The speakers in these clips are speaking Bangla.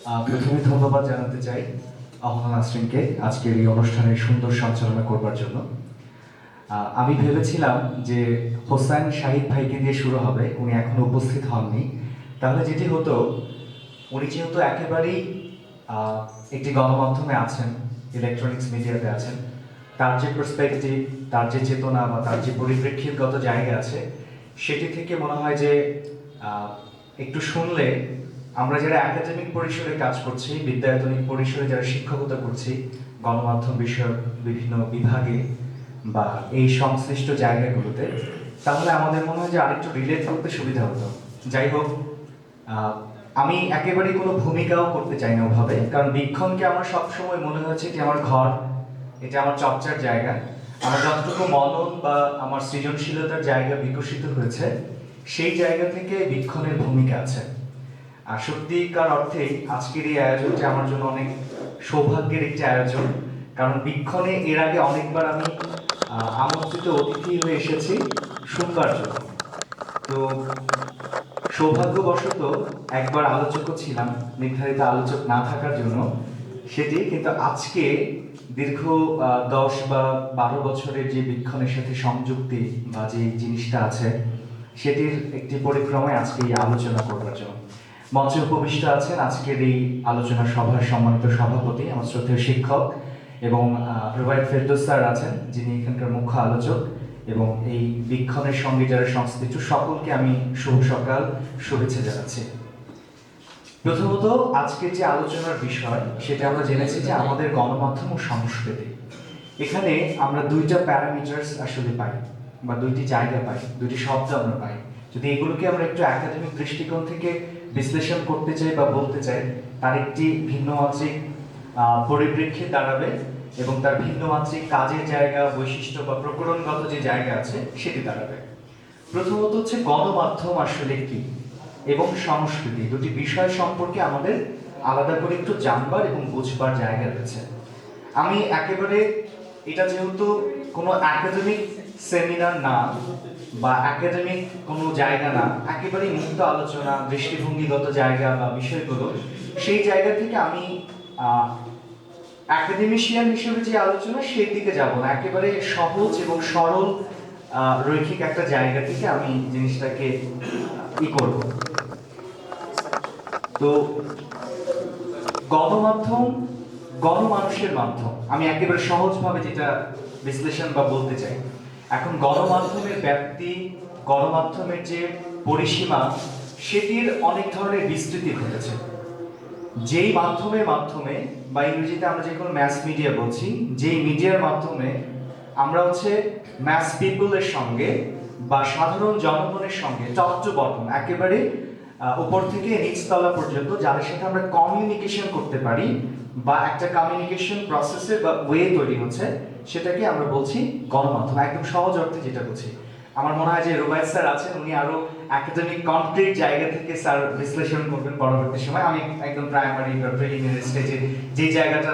প্রথমে ধন্যবাদ জানাতে চাই অহনা নাসরিনকে আজকের এই অনুষ্ঠানের সুন্দর সঞ্চালনা করবার জন্য। আমি ভেবেছিলাম যে হোসাইন শাহিদ ভাইকে দিয়ে শুরু হবে, উনি এখনো উপস্থিত হননি। তাহলে যেটি হতো, উনি যেহেতু একেবারেই একটি গণমাধ্যমে আছেন, ইলেকট্রনিক্স মিডিয়াতে আছেন, তার যে পার্সপেক্টিভ, তার যে চেতনা বা তার যে পরিপ্রেক্ষিতগত জায়গা আছে, সেটি থেকে মনে হয় যে একটু শুনলে আমরা যারা একাডেমিক পরিসরে কাজ করছি, বিদ্যায়তনিক পরিসরে যারা শিক্ষকতা করছি, গণমাধ্যম বিষয়ক বিভিন্ন বিভাগে বা এই সংশ্লিষ্ট জায়গাগুলোতে, তাহলে আমাদের মনে হয় যে আরেকটু রিলেট করতে সুবিধা হতো। যাই হোক, আমি একেবারেই কোনো ভূমিকাও করতে চাই না ওভাবে, কারণ বীক্ষণকে আমার সবসময় মনে হয়েছে যে আমার ঘর, এটা আমার চর্চার জায়গা। আমার যতটুকু মনন বা আমার সৃজনশীলতার জায়গা বিকশিত হয়েছে, সেই জায়গা থেকে বীক্ষণের ভূমিকা আছে। আর সত্যিকার অর্থেই আজকের এই আয়োজনটি আমার জন্য অনেক সৌভাগ্যের একটি আয়োজন, কারণ বীক্ষণে এর আগে অনেকবার আমি আমন্ত্রিত অতিথি হয়ে এসেছি শুনবার জন্য। তো সৌভাগ্যবশত একবার আলোচকও ছিলাম, নির্ধারিত আলোচক না থাকার জন্য সেটি, কিন্তু আজকে দীর্ঘ 10 বা 12 বছরের যে বীক্ষণের সাথে সংযুক্তি বা যে জিনিসটা আছে, সেটির একটি পরিক্রমায় আজকে এই আলোচনা করবার জন্য মঞ্চে উপবিষ্ট আছেন আজকের এই আলোচনা সভার সম্মানিত সভাপতি, আমার শ্রদ্ধেয় শিক্ষক এবং রুবায়েত ফেরদৌস স্যার আছেন, যিনি এখানকার মুখ্য আলোচক, এবং এই বীক্ষণের সঙ্গে যারা সংশ্লিষ্ট সকলকে আমি শুভ সকাল, শুভেচ্ছা জানাচ্ছি। প্রথমত, আজকের যে আলোচনার বিষয় সেটা আমরা জেনেছি যে আমাদের গণমাধ্যম ও সংস্কৃতি। এখানে আমরা দুইটা প্যারামিটার্স আসলে পাই, বা দুইটি জায়গা পাই, দুইটি শব্দ আমরা পাই। যদি এগুলোকে আমরা একটু একাডেমিক দৃষ্টিকোণ থেকে বিশ্লেষণ করতে চাই বা বলতে চাই, তার একটি ভিন্নমাত্রিক পরিপ্রেক্ষিত দাঁড়াবে, এবং তার ভিন্নমাত্রিক কাজের জায়গা, বৈশিষ্ট্য বা প্রকরণগত যে জায়গা আছে সেটি দাঁড়াবে। প্রথমত হচ্ছে গণমাধ্যম আসলে কি এবং সংস্কৃতি, দুটি বিষয় সম্পর্কে আমাদের আলাদা করে একটু জানবার এবং বুঝবার জায়গা রয়েছে। আমি একেবারে, এটা যেহেতু কোনো একাডেমিক সেমিনার না বা একাডেমিক কোনো জায়গা না, একেবারেই মুক্ত আলোচনা, দৃষ্টিভঙ্গিগত জায়গা বা বিষয়গুলো, সেই জায়গা থেকে আমি একাডেমিশিয়ান হিসেবে যে আলোচনা সেই দিকে যাব না, একেবারে সহজ এবং সরল রৈখিক একটা জায়গা থেকে আমি জিনিসটাকে করব। তো গণমাধ্যম, গণমানুষের মাধ্যম, আমি একেবারে সহজভাবে যেটা বিশ্লেষণ বা বলতে চাই, এখন গণমাধ্যমের ব্যাপ্তি, গণমাধ্যমের যে পরিসীমা, সেটির অনেক ধরনের বিস্তৃতি ঘটেছে। যেই মাধ্যমের মাধ্যমে, বা ইংরেজিতে আমরা যে কোনো ম্যাস মিডিয়া বলছি, যেই মিডিয়ার মাধ্যমে আমরা হচ্ছে ম্যাস পিপলের সঙ্গে বা সাধারণ জনগণের সঙ্গে টপ টু বটম, একেবারে উপর থেকে নিচতলা পর্যন্ত যাদের সাথে আমরা কমিউনিকেশন করতে পারি, বা একটা কমিউনিকেশন প্রসেসের বা ওয়ে তৈরি হচ্ছে, সেটাকে আমরা বলছি গণমাধ্যম, একদম সহজ অর্থে যেটা বলছি। আমার মনে হয় যে রুবায়েত স্যার আছেন, উনি আরো একাডেমিক কনক্রিট জায়গা থেকে স্যার বিশ্লেষণ করবেন পরবর্তী সময়। আমি একদম প্রাইমারি বা প্রিলিমিনারি স্টেজে যে জায়গাটা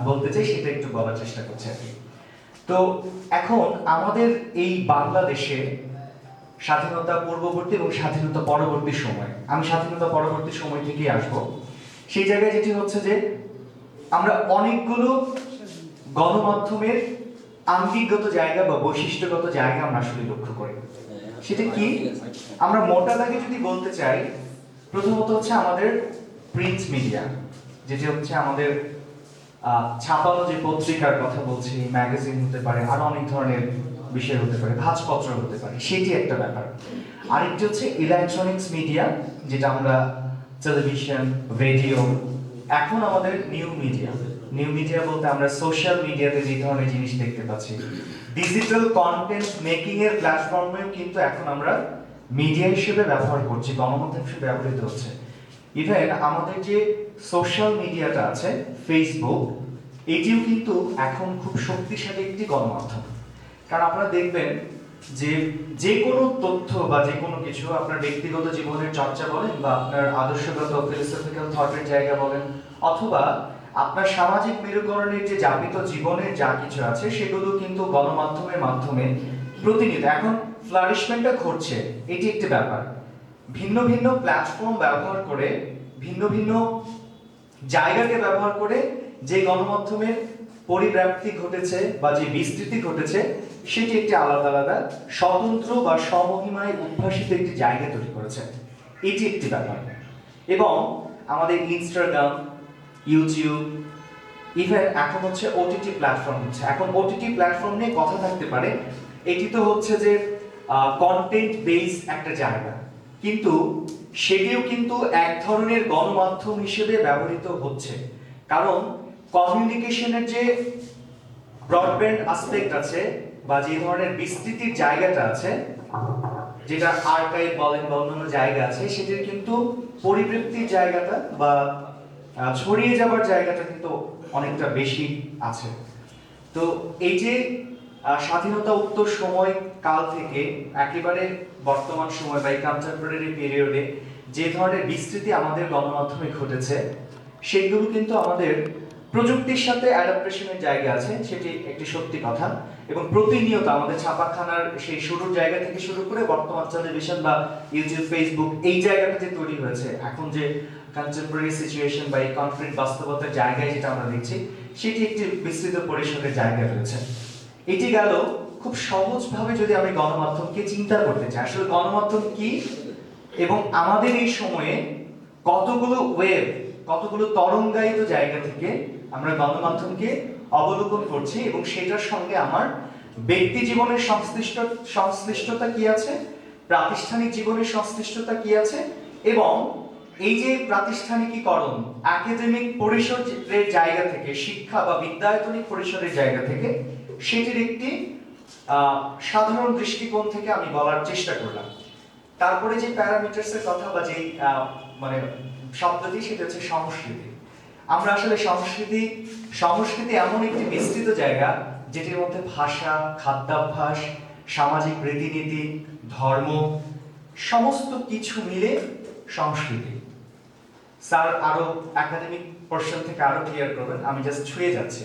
বলতে চাই সেটা একটু বলার চেষ্টা করছি আর কি। তো এখন আমাদের এই বাংলাদেশে স্বাধীনতা পূর্ববর্তী এবং স্বাধীনতা পরবর্তী সময়, আমি স্বাধীনতা পরবর্তী সময় থেকেই আসবো, সেই জায়গায় যেটি হচ্ছে যে আমরা অনেকগুলো গণমাধ্যমের আঙ্গিকগত জায়গা বা বৈশিষ্ট্যগত জায়গা আমরা আসলে লক্ষ্য করি। সেটা কি? আমরা মোটা দাগে যদি বলতে চাই, প্রথমত হচ্ছে আমাদের প্রিন্ট মিডিয়া, যেটি হচ্ছে আমাদের ছাপানো যে পত্রিকার কথা বলছি, ম্যাগাজিন হতে পারে, আরো অনেক ধরনের বিষয় হতে পারে, ভাঁজপত্র হতে পারে, সেটি একটা ব্যাপার। আরেকটি হচ্ছে ইলেকট্রনিক্স মিডিয়া, যেটা আমরা টেলিভিশন, রেডিও, এখন আমাদের নিউ মিডিয়া। নিউ মিডিয়া বলতে আমরা সোশ্যাল মিডিয়াতে যে ধরনের জিনিস দেখতে পাচ্ছি, ডিজিটাল কন্টেন্ট মেকিং এর প্ল্যাটফর্মেও কিন্তু এখন আমরা মিডিয়া হিসেবে ব্যবহার করছি, গণমাধ্যম হিসেবে ব্যবহৃত হচ্ছে। ইভেন আমাদের যে সোশ্যাল মিডিয়াটা আছে, ফেসবুক, এটিও কিন্তু এখন খুব শক্তিশালী একটি গণমাধ্যম। কারণ আপনারা দেখবেন যে যে কোনো তথ্য বা যে কোনো কিছু, আপনার ব্যক্তিগত জীবনের চর্চা বলেন বা আপনার আদর্শগত ফিলোসফিক্যাল থটের জায়গা বলেন, অথবা আপনার সামাজিক মেরুকরণের যে যাপিত জীবনের যা কিছু আছে, সেগুলো কিন্তু গণমাধ্যমের মাধ্যমে প্রতিনিয়ত এখন ফ্লারিশমেন্টটা ঘটছে। এটি একটি ব্যাপার। ভিন্ন ভিন্ন প্ল্যাটফর্ম ব্যবহার করে ভিন্ন ভিন্ন জায়গাকে ব্যবহার করে যে গণমাধ্যমের পরিব্যাপ্তি ঘটেছে বা যে বিস্তৃতি ঘটেছে সেটি একটি আলাদা আলাদা স্বতন্ত্র বা স্বমহিমায় উদ্ভাসিত একটি জায়গা তৈরি করেছে। এটি একটি ব্যাপার। এবং আমাদের ইনস্টাগ্রাম, ইউটিউব, ইভেন এখন হচ্ছে ওটিটি প্ল্যাটফর্ম হচ্ছে। এখন ওটিটি প্ল্যাটফর্ম নিয়ে কথা থাকতে পারে, এটি তো হচ্ছে যে কন্টেন্ট বেস একটা জায়গা, কিন্তু সেটিও কিন্তু এক ধরনের গণমাধ্যম হিসেবে ব্যবহৃত হচ্ছে। কারণ কমিউনিকেশনের যে ব্রডব্যান্ড অ্যাসপেক্ট আছে বা যে ধরনের বিস্তৃতির জায়গাটা আছে, যেটা আর্কাইভ বলেন বা অন্যান্য জায়গা আছে, সেটির কিন্তু পরিবৃত্তির জায়গাটা বা ছড়িয়ে যাবার জায়গাটা কিন্তু অনেকটা বেশি আছে। তো এই যে স্বাধীনতা উত্তর সময় কাল থেকে একেবারে বর্তমান সময় বা কন্টেম্পোরারি পিরিয়ডে যে ধরনের বিস্তৃতি আমাদের গণমাধ্যমে ঘটেছে, সেগুলো কিন্তু আমাদের প্রযুক্তির সাথে অ্যাডাপ্টেশনের জায়গা আছে, সেটি একটি সত্যি কথা। এবং প্রতিনিয়ত আমাদের ছাপাখানার সেই শুরুর জায়গা থেকে শুরু করে বর্তমান টেলিভিশন বা ইউটিউব, ফেসবুক, এই জায়গাটা যে তৈরি হয়েছে, এখন যে কন্টেম্পোরারি সিচুয়েশন বা এই কনফ্লিক্ট বাস্তবতার জায়গায় যেটা আমরা দেখছি, সেটি একটি বিস্তৃত পরিসরের জায়গা রয়েছে। এটি গেল খুব সহজভাবে যদি আমি গণমাধ্যমকে চিন্তা করতে চাই, আসলে গণমাধ্যম কি এবং আমাদের এই সময়ে কতগুলো ওয়েভ, কতগুলো তরঙ্গায়িত জায়গা থেকে আমরা গণমাধ্যমকে অবলোকন করছি এবং সেটার সঙ্গে আমার ব্যক্তি জীবনের সংশ্লিষ্টতা কি আছে, প্রাতিষ্ঠানিক জীবনের সংশ্লিষ্টতা কি আছে, এবং এই যে প্রাতিষ্ঠানিকীকরণ একাডেমিক পরিসরের জায়গা থেকে, শিক্ষা বা বিদ্যায়তনিক পরিসরের জায়গা থেকে, সেটির একটি সাধারণ দৃষ্টিকোণ থেকে আমি বলার চেষ্টা করলাম। তারপরে যে প্যারামিটারসের কথা বা যে মানে শব্দটি, সেটা হচ্ছে সংস্কৃতি। আমরা আসলে সংস্কৃতি এমন একটি বিস্তৃত জায়গা যেটির মধ্যে ভাষা, খাদ্যাভ্যাস, সামাজিক রীতিনীতি, ধর্ম, সমস্ত কিছু মিলে সংস্কৃতি। স্যার আরো একাডেমিক পোরশন থেকে আরো ক্লিয়ার করবেন, আমি জাস্ট ছুঁয়ে যাচ্ছি।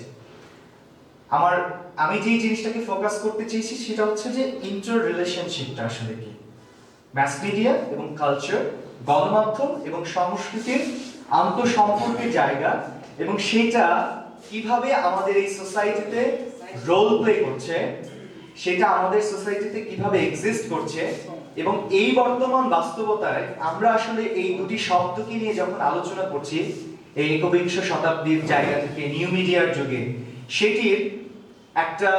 আমি যে জিনিসটাকে ফোকাস করতে চেয়েছি সেটা হচ্ছে যে ইন্টার রিলেশনশিপটা আসলে কি, ম্যাস মিডিয়া এবং কালচার, গণমাধ্যম এবং সংস্কৃতির আন্তঃসম্পর্কের জায়গা, এবং সেটা কিভাবে আমাদের এই সোসাইটিতে রোল প্লে করছে, সেটা আমাদের সোসাইটিতে কিভাবে এক্সিস্ট করছে, এবং এই বর্তমান বাস্তবতায় আমরা আসলে এই দুটি শব্দকে নিয়ে যখন আলোচনা করছি এই একবিংশ শতাব্দীর জায়গা থেকে, নিউ মিডিয়ার যুগে, সেটির একটা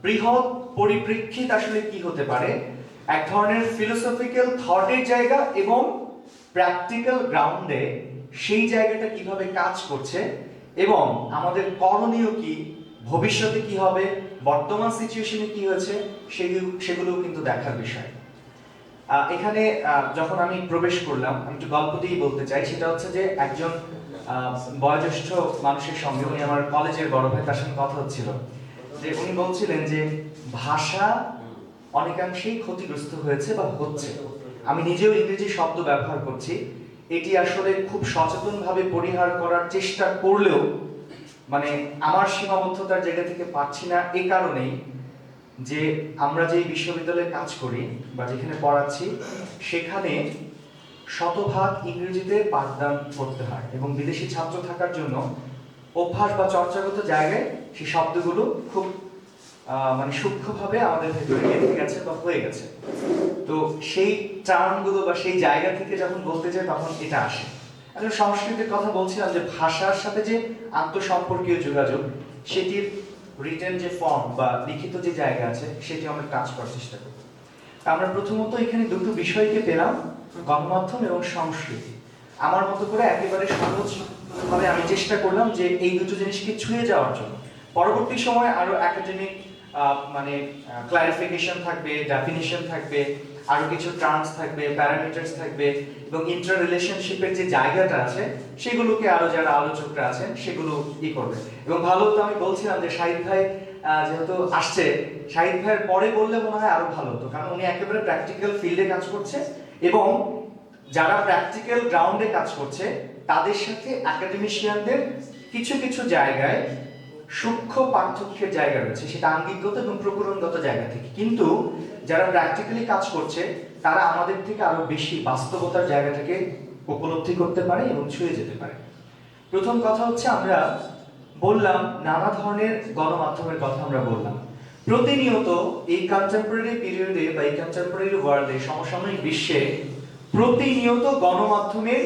বৃহৎ পরিপ্রেক্ষিত আসলে কি হতে পারে, এক ধরনের ফিলোসফিক্যাল থটের জায়গা এবং প্র্যাকটিক্যাল গ্রাউন্ডে সেই জায়গাটা কিভাবে কাজ করছে, এবং আমাদের করণীয় কি, ভবিষ্যতে কি হবে, বর্তমান সিচুয়েশনে কি হয়েছে, সেগুলো কিন্তু দেখার বিষয়। এখানে যখন আমি প্রবেশ করলাম, আমি একটু গল্প দিয়েই বলতে চাই। সেটা হচ্ছে যে একজন বয়োজ্যেষ্ঠ মানুষের সঙ্গে, উনি আমার কলেজের বড় ভাই, তার সঙ্গে কথা হচ্ছিল, যে উনি বলছিলেন যে ভাষা অনেকাংশেই ক্ষতিগ্রস্ত হয়েছে বা হচ্ছে। আমি নিজেও ইংরেজি শব্দ ব্যবহার করছি, এটি আসলে খুব সচেতনভাবে পরিহার করার চেষ্টা করলেও মানে আমার সীমাবদ্ধতার জায়গা থেকে পাচ্ছি না, এই কারণেই যে আমরা যে বিশ্ববিদ্যালয়ে কাজ করি বা যেখানে পড়াচ্ছি, সেখানে শতভাগ ইংরেজিতে পাঠদান করতে হয়, এবং বিদেশি ছাত্র থাকার জন্য অভ্যাস বা চর্চাগত জায়গায় সেই শব্দগুলো খুব মানে সূক্ষ্মভাবে আমাদের ভেতরে গেঁথে গেছে বা হয়ে গেছে। তো সেই টার্মগুলো বা সেই জায়গা থেকে যখন বলতে চাই তখন এটা আসে। আসলে সংস্কৃতির কথা বলছিলাম যে ভাষার সাথে যে আন্তঃসম্পর্কীয় যোগাযোগ, সেটির রিটেন যে ফর্ম বা লিখিত যে জায়গা আছে, সেটি আমরা কাজ করার চেষ্টা করি। আমরা প্রথমত এখানে দুটো বিষয়কে পেলাম, গণমাধ্যম এবং সংস্কৃতি। আমার মতো করে একেবারে সহজভাবে আমি চেষ্টা করলাম যে এই দুটো জিনিসকে ছুঁয়ে যাওয়ার জন্য। পরবর্তী সময়ে আরো একাডেমিক মানে ক্লারিফিকেশন থাকবে, ডেফিনিশন থাকবে, আরো কিছু টার্মস থাকবে, প্যারামিটারস থাকবে, এবং ইন্টার রিলেশনশিপের যে জায়গাটা আছে সেগুলোকে আরো যারা আলোচকরা আছেন সেগুলো করবে। এবং ভালো তো আমি বলছিলাম যে শাহিদ ভাই যেহেতু আসছে, শাহিদ ভাইয়ের পরে বললে মনে হয় আরো ভালো হতো, কারণ উনি একেবারে প্র্যাকটিক্যাল ফিল্ডে কাজ করছে, এবং যারা প্র্যাকটিক্যাল গ্রাউন্ডে কাজ করছে তাদের সাথে একাডেমিশিয়ানদের কিছু কিছু জায়গায় সূক্ষ্ম পার্থক্যের জায়গা রয়েছে, সেটা আঙ্গিকগত এবং প্রকরণগত জায়গা থেকে। কিন্তু যারা প্র্যাকটিক্যালি কাজ করছে তারা আমাদের থেকে আরো বেশি বাস্তবতার জায়গাটাকে উপলব্ধি করতে পারে এবং ছুঁয়ে যেতে পারে। প্রথম কথা হচ্ছে আমরা বললাম নানা ধরনের গণমাধ্যমের কথা আমরা বললাম। প্রতিনিয়ত এই কন্টেম্পোরারি পিরিয়ডে বা এই কন্টেম্পোরারি ওয়ার্ল্ডে, সমসাময়িক বিশ্বে প্রতিনিয়ত গণমাধ্যমের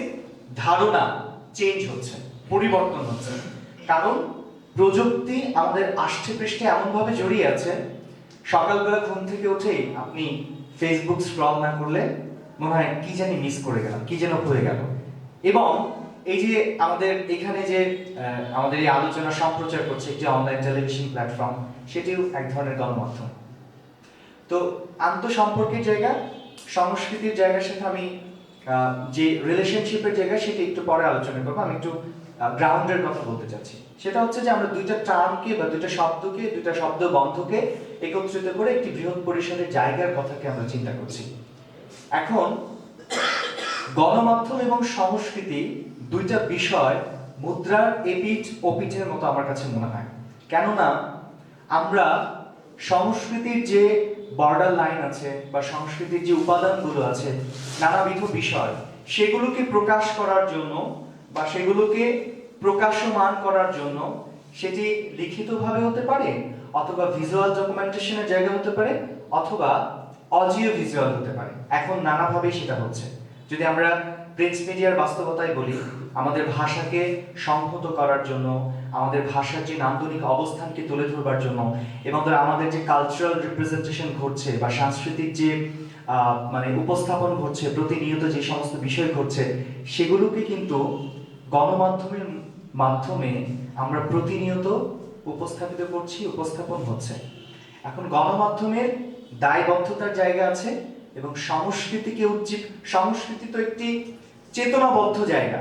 ধারণা চেঞ্জ হচ্ছে, পরিবর্তন হচ্ছে। কারণ প্রযুক্তি আমাদের আষ্টে পৃষ্ঠে এমনভাবে জড়িয়ে আছে, সকালবেলা ঘুম থেকে উঠেই আপনি ফেসবুক স্ক্রল না করলে মনে হয় কি জানি মিস করে গেলাম, কি যেন হয়ে গেল। এবং এই যে আমাদের এখানে যে আমাদের এই আলোচনা সম্প্রচার করছে একটি অনলাইন টেলিভিশন প্ল্যাটফর্ম, সেটিও এক ধরনের গণমাধ্যম। তো আন্তঃসম্পর্কের জায়গা, সংস্কৃতির জায়গার সাথে আমি যে রিলেশনশিপের জায়গা সেটা একটু পরে আলোচনা করবো। আমি একটু গ্রাউন্ডের কথা বলতে চাচ্ছি। সেটা হচ্ছে যে আমরা দুইটা টার্মকে বা দুইটা শব্দ বন্ধকে একত্রিত করে একটি বৃহৎ পরিসরের জায়গার কথাকে আমরা চিন্তা করছি। এখন গণমাধ্যম এবং সংস্কৃতি দুইটা বিষয় মুদ্রার এপিঠ ওপিঠের মতো আমার কাছে মনে হয়। কেননা আমরা সংস্কৃতির যে বর্ডার লাইন আছে বা সংস্কৃতির যে উপাদানগুলো আছে, নানাবিধ বিষয়, সেগুলোকে প্রকাশ করার জন্য বা সেগুলোকে প্রকাশমান করার জন্য সেটি লিখিতভাবে হতে পারে, অথবা ভিজুয়াল ডকুমেন্টেশনের জায়গা হতে পারে, অথবা অডিও ভিজুয়াল হতে পারে। এখন নানাভাবে সেটা হচ্ছে। যদি আমরা প্রিন্ট মিডিয়ার বাস্তবতায় বলি, আমাদের ভাষাকে সংহত করার জন্য, আমাদের ভাষার যে নান্দনিক অবস্থানকে তুলে ধরবার জন্য, এবং আমাদের যে কালচারাল রিপ্রেজেন্টেশন ঘটছে বা সাংস্কৃতিক যে উপস্থাপন ঘটছে, প্রতিনিয়ত যে সমস্ত বিষয় ঘটছে, সেগুলোকে কিন্তু গণমাধ্যমের মাধ্যমে আমরা প্রতিনিয়ত উপস্থাপিত করছি, উপস্থাপন হচ্ছে। এখন গণমাধ্যমের দায়বদ্ধতার জায়গা আছে এবং সংস্কৃতি তো একটি চেতনাবদ্ধ জায়গা,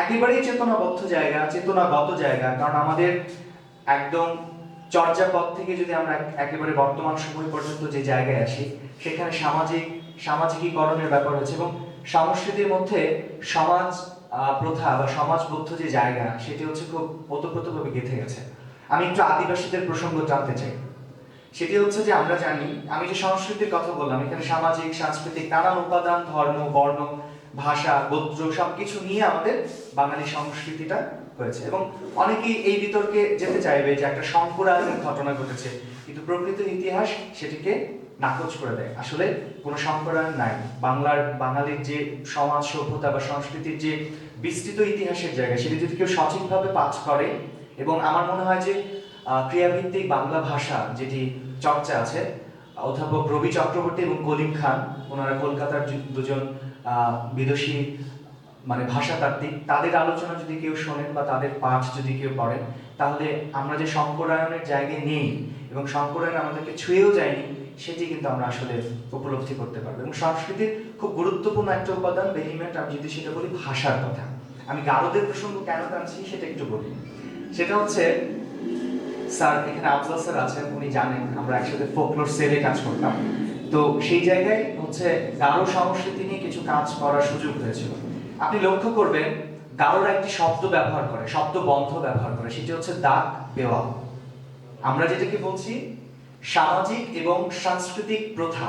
একেবারেই চেতনাবদ্ধ জায়গা, চেতনাগত জায়গা। কারণ আমাদের একদম চর্যাপদ থেকে যদি আমরা একেবারে বর্তমান সময় পর্যন্ত যে জায়গায় আসি, সেখানে সামাজিকীকরণের ব্যাপার হচ্ছে এবং সংস্কৃতির মধ্যে সমাজ প্রথা বা সমাজবদ্ধ যে জায়গা, সেটি হচ্ছে খুব ওতপ্রোতভাবে গেঁথে গেছে। আমি একটু আদিবাসীদের প্রসঙ্গ জানতে চাই। সেটি হচ্ছে যে আমরা জানি, আমি যে সংস্কৃতির কথা বললাম, এখানে সামাজিক সাংস্কৃতিক নানান উপাদান, ধর্ম, বর্ণ, ভাষা, গোত্র সবকিছু নিয়ে আমাদের বাঙালি সংস্কৃতিটা হয়েছে। এবং অনেকেই এই বিতর্কে যেতে চাইবে যে একটা সম্প্রদায়ের ঘটনা ঘটেছে, কিন্তু প্রকৃত ইতিহাস সেটিকে নাকচ করে দেয়। আসলে কোনো সম্প্রদায় নাই। বাঙালির যে সমাজ সভ্যতা বা সংস্কৃতির যে বিস্তৃত ইতিহাসের জায়গা, সেটি যদি কেউ সঠিকভাবে পাঠ করে, এবং আমার মনে হয় যে ক্রিয়াভিত্তিক বাংলা ভাষা যেটি চর্চা আছে, অধ্যাপক রবি চক্রবর্তী এবং কলিম খান, ওনারা কলকাতার দুজন বিদেশি ভাষাতাত্ত্বিক, তাদের আলোচনা যদি কেউ শোনেন বা তাদের পাঠ যদি কেউ পড়েন, তাহলে আমরা যে সম্প্রদায়ের জায়গায় নেই এবং সম্প্রদায় আমাদেরকে ছুঁয়েও যায়নি, সেটি কিন্তু আমরা আসলে উপলব্ধি করতে পারবো। এবং সংস্কৃতির খুব গুরুত্বপূর্ণ একটা উপাদান বা এলিমেন্ট, আমি যদি সেটা বলি ভাষার কথা। আমি গারোদের প্রসঙ্গ কেন টানছি সেটা একটু বলি। সেটা হচ্ছে, স্যার এখানে আফজাল স্যার আছেন, উনি জানেন আমরা একসাথে ফোকলোর সেলে কাজ করতাম। তো সেই জায়গায় হচ্ছে গারো সংস্কৃতি নিয়ে কিছু কাজ করার সুযোগ হয়েছিল। আপনি লক্ষ্য করবেন গারোরা একটি শব্দ ব্যবহার করে, শব্দ বন্ধ ব্যবহার করে, সেটি হচ্ছে দাগ বেওয়া। আমরা যেটাকে বলছি সামাজিক এবং সাংস্কৃতিক প্রথা,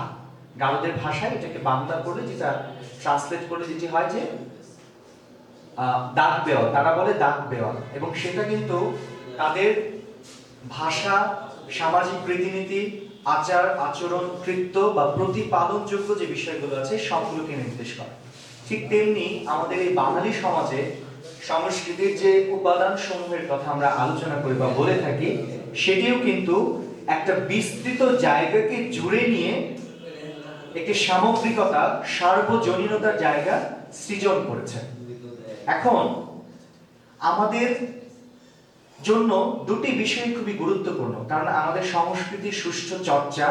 গারোদের ভাষায় এটাকে বাংলা করলে, যেটা ট্রান্সলেট করলে যেটি হয় যে দাগ বেওয়া, তারা বলে দাগ বেওয়া। এবং সেটা কিন্তু তাদের ভাষা, সামাজিক রীতিনীতি, আচার আচরণ, কৃত্য বা প্রতিপালনযোগ্য যে বিষয়গুলো আছে সবগুলোকে নির্দেশ করে। ঠিক তেমনি আমাদের এই বাঙালি সমাজে সংস্কৃতির যে উপাদান সমূহের কথা আমরা আলোচনা করি বা বলে থাকি, সেটিও কিন্তু একটা বিস্তৃত জায়গাকে জুড়ে নিয়ে একটি সামগ্রিকতা, সার্বজনীনতার জায়গা সৃজন করেছে। এখন আমাদের জন্য দুটি বিষয় খুবই গুরুত্বপূর্ণ, কারণ আমাদের সংস্কৃতির সুষ্ঠু চর্চা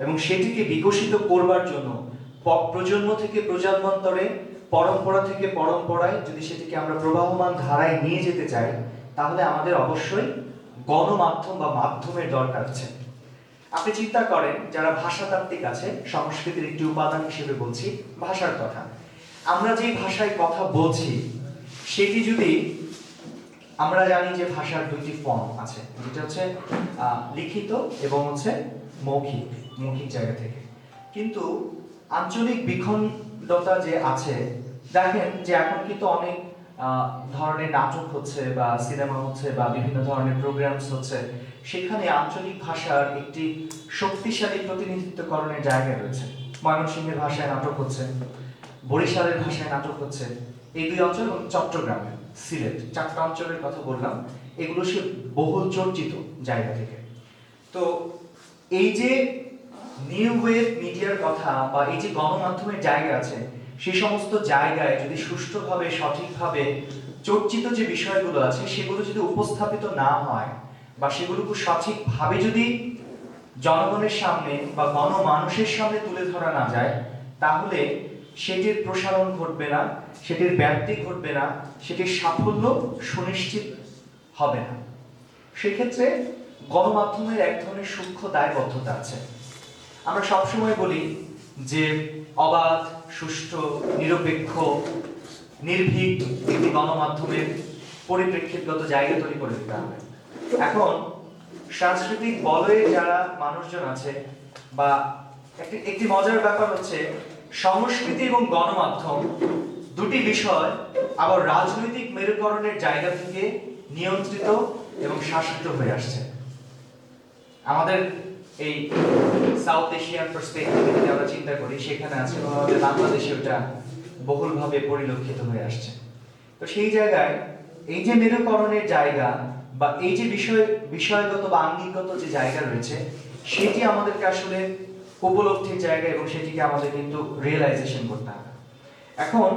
এবং সেটিকে বিকশিত করবার জন্য প্রজন্ম থেকে প্রজন্মান্তরে, পরম্পরা থেকে পরম্পরায় যদি সেটিকে আমরা প্রবাহমান ধারায় নিয়ে যেতে চাই, তাহলে আমাদের অবশ্যই গণমাধ্যম বা মাধ্যমের দরকার আছে। আপনি চিন্তা করেন, যারা ভাষাতাত্ত্বিক আছে, সংস্কৃতির একটি উপাদান হিসেবে বলছি ভাষার কথা। আমরা যে ভাষায় কথা বলছি, সেটি যদি, আমরা জানি যে ভাষার দুইটি ফর্ম আছে, যেটা হচ্ছে লিখিত এবং হচ্ছে মৌখিক জায়গা থেকে। কিন্তু আঞ্চলিক বিখণ্ডতা যে আছে, দেখেন যে এখন কিন্তু অনেক ধরনের নাটক হচ্ছে বা সিনেমা হচ্ছে বা বিভিন্ন ধরনের প্রোগ্রামস হচ্ছে, সেখানে আঞ্চলিক ভাষার একটি শক্তিশালী প্রতিনিধিত্বকরণের জায়গা রয়েছে। ময়মনসিংহের ভাষায় নাটক হচ্ছে, বরিশালের ভাষায় নাটক হচ্ছে, এই দুই অঞ্চল এবং চট্টগ্রামে, সিলেট, 4টা অঞ্চলের কথা বললাম, এগুলো সে বহুল চর্চিত জায়গা থেকে। তো এই যে নিউ ওয়েভ মিডিয়ার কথা বা এই যে গণমাধ্যমের জায়গা আছে, সেই সমস্ত জায়গায় যদি সুষ্ঠুভাবে সঠিকভাবে চর্চিত যে বিষয়গুলো আছে সেগুলো যদি উপস্থাপিত না হয় বা সেগুলোকে সঠিকভাবে যদি জনগণের সামনে বা গণমানুষের সামনে তুলে ধরা না যায়, তাহলে সেটির প্রসারণ ঘটবে না, সেটির ব্যাপ্তি ঘটবে না, সেটির সাফল্য সুনিশ্চিত হবে না। সেক্ষেত্রে গণমাধ্যমের এক ধরনের সূক্ষ্ম দায়বদ্ধতা আছে। আমরা সবসময় বলি যে অবাধ, সুষ্ঠু, নিরপেক্ষ, নির্ভীক একটি গণমাধ্যমের পরিপ্রেক্ষিতগত জায়গা তৈরি করে দিতে হবে। এখন সাংস্কৃতিক বলয়ে যারা মানুষজন আছে, বা একটি মজার ব্যাপার হচ্ছে সংস্কৃতি এবং গণমাধ্যম দুটি বিষয় আবার রাজনৈতিক মেরুকরণের জায়গা থেকে নিয়ন্ত্রিত এবং শাসিত হয়ে আসছে। আমাদের এই সাউথ এশিয়ান পার্সপেক্টিভে যদি আমরা চিন্তা করি, সেখানে আছে আমাদের বাংলাদেশে ওটা বহুলভাবে পরিলক্ষিত হয়ে আসছে। তো সেই জায়গায় এই যে মেরুকরণের জায়গা বা এই যে বিষয়গত বা আঙ্গিকগত যে জায়গা রয়েছে, সেটি আমাদেরকে আসলে উপলব্ধির জায়গা এবং সেটিকে আমাদের কিন্তু রিয়েলাইজেশন করতে হবে। এখন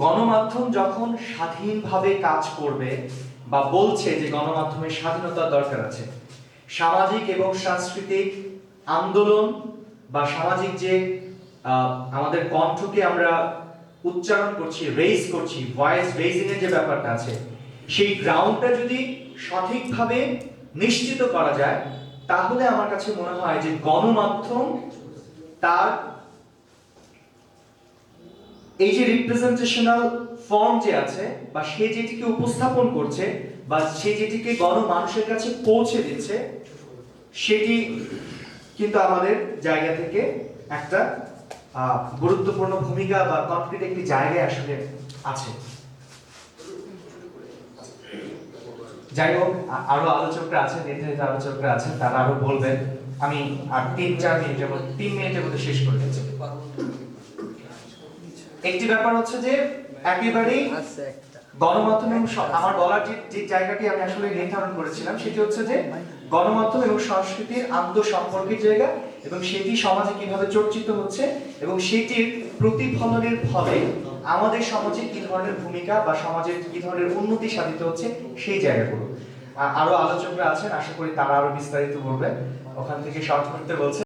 গণমাধ্যম যখন স্বাধীনভাবে কাজ করবে বা বলছে যে গণমাধ্যমের স্বাধীনতার দরকার আছে, সামাজিক এবং সাংস্কৃতিক আন্দোলন বা সামাজিক যে আমাদের কণ্ঠকে আমরা উচ্চারণ করছি, রেইজ করছি, ভয়েস রেইজিং এর যে ব্যাপারটা আছে, সেই গ্রাউন্ডটা যদি সঠিকভাবে নিশ্চিত করা যায়, তাহলে আমার কাছে মনে হয় যে গণমাধ্যম তার এই যে রিপ্রেজেন্টেশনাল ফর্ম যে আছে বা সে যেটিকে উপস্থাপন করছে বা সে যেটিকে গণমানুষের কাছে পৌঁছে দিচ্ছে, সেটি কিন্তু আমাদের জায়গা থেকে একটা গুরুত্বপূর্ণ ভূমিকা বা কনক্রিট একটি জায়গায় আসলে আছে। যাই হোক, আরো আলোচকরা আছেন, নির্ধারিত আলোচকরা আছেন, তারা আরো বলবেন। আমি আর 3-4 মিনিটের মধ্যে 3 মিনিটের মধ্যে শেষ করে দিচ্ছি। একটি ব্যাপার হচ্ছে যে একেবারেই গণমাধ্যম এবং আমার বলার যে জায়গাটি আমি আসলে নির্ধারণ করেছিলাম, সেটি হচ্ছে যে গণমাধ্যম এবং সংস্কৃতির আন্তঃসম্পর্কের জায়গা এবং সেটি সমাজে কিভাবে চর্চিত হচ্ছে এবং সেটির প্রতিফলনের ফলে আমাদের সমাজে কি ধরনের ভূমিকা বা সমাজের কি ধরনের উন্নতি সাধিত হচ্ছে, সেই জায়গাগুলো। আরো আলোচকরা আছেন, আশা করি তারা আরো বিস্তারিত বলবেন। ওখান থেকে শর্ট করতে বলছে।